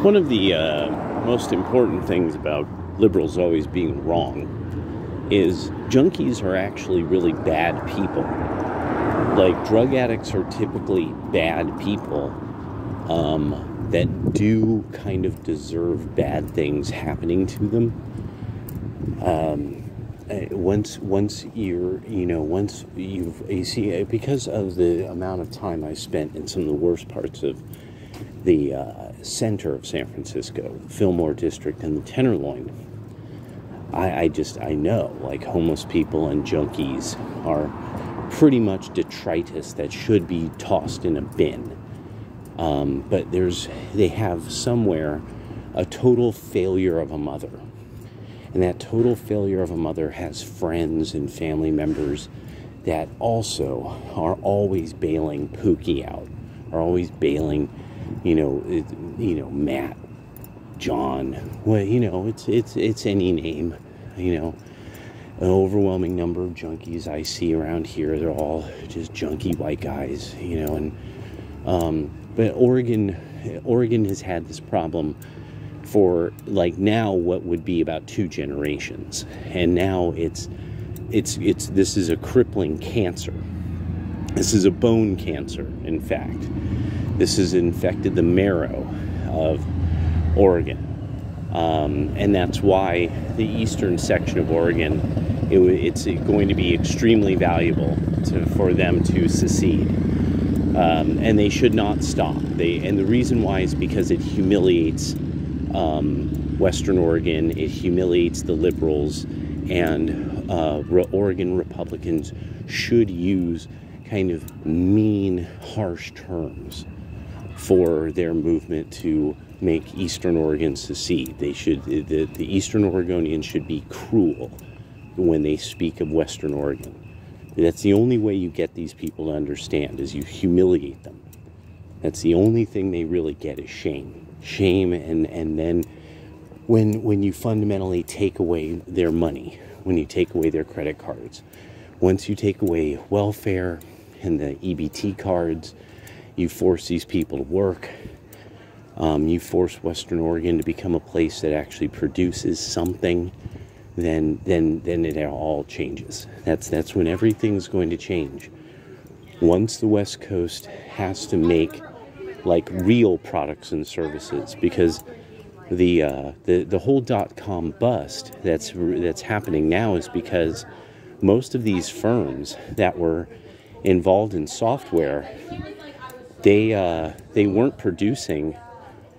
One of the most important things about liberals always being wrong is junkies are actually really bad people. Like, drug addicts are typically bad people that do kind of deserve bad things happening to them. Once you see, because of the amount of time I spent in some of the worst parts of the center of San Francisco, the Fillmore District, and the Tenderloin, I know, like, homeless people and junkies are pretty much detritus that should be tossed in a bin. But they have somewhere a total failure of a mother. And that total failure of a mother has friends and family members that also are always bailing Pookie out, are always bailing, Matt, John, well, it's any name, an overwhelming number of junkies I see around here. They're all just junky white guys, but Oregon has had this problem for, like, now what would be about 2 generations, and now this is a crippling cancer. This is a bone cancer, in fact. This has infected the marrow of Oregon, and that's why the eastern section of Oregon, it's going to be extremely valuable for them to secede, and they should not stop. And the reason why is because it humiliates Western Oregon, it humiliates the liberals, and Oregon Republicans should use kind of mean, harsh terms for their movement to make Eastern Oregon secede. The Eastern Oregonians should be cruel when they speak of Western Oregon. That's the only way you get these people to understand, is you humiliate them. That's the only thing they really get, is shame. Shame, and then when you fundamentally take away their money, when you take away their credit cards, once you take away welfare and the EBT cards, you force these people to work. You force Western Oregon to become a place that actually produces something. Then it all changes. That's when everything's going to change. Once the West Coast has to make, like, real products and services, because the whole .com bust that's happening now is because most of these firms that were involved in software, they weren't producing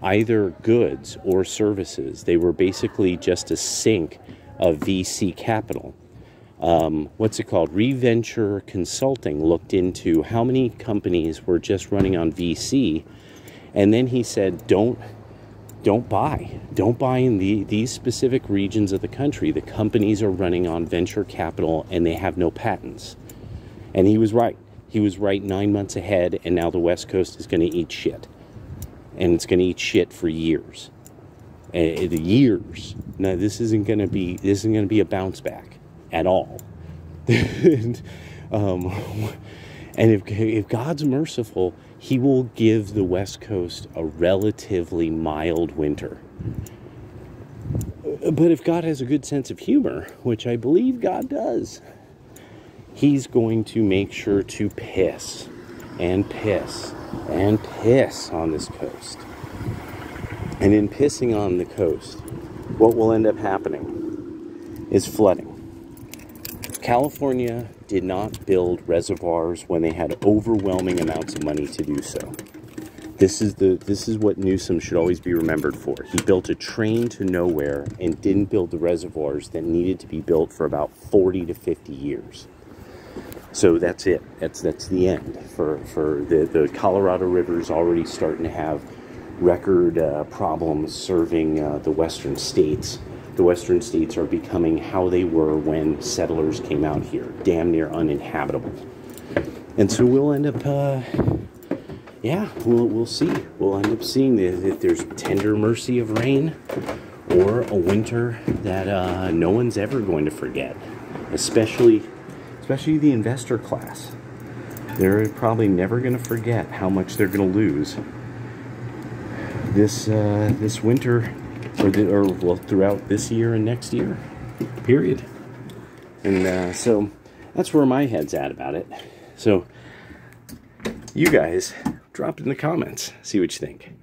either goods or services. They were basically just a sink of VC capital. What's it called? Reventure Consulting looked into how many companies were just running on VC, and then he said, don't buy in these specific regions of the country. The companies are running on venture capital and they have no patents. And he was right. He was right 9 months ahead, and now the West Coast is going to eat shit. And it's going to eat shit for years. Years. Now, this isn't going to be a bounce back at all. And if God's merciful, he will give the West Coast a relatively mild winter. But if God has a good sense of humor, which I believe God does, he's going to make sure to piss and piss and piss on this coast. And in pissing on the coast, what will end up happening is flooding. California did not build reservoirs when they had overwhelming amounts of money to do so. This is what Newsom should always be remembered for. He built a train to nowhere and didn't build the reservoirs that needed to be built for about 40 to 50 years. So that's it. That's the end for the Colorado River is already starting to have record problems serving the western states. The western states are becoming how they were when settlers came out here, damn near uninhabitable. And so we'll end up, we'll see. We'll end up seeing if there's tender mercy of rain or a winter that no one's ever going to forget, especially the investor class. They're probably never going to forget how much they're going to lose this winter, or well, throughout this year and next year, period. And so that's where my head's at about it. So you guys drop it in the comments, see what you think.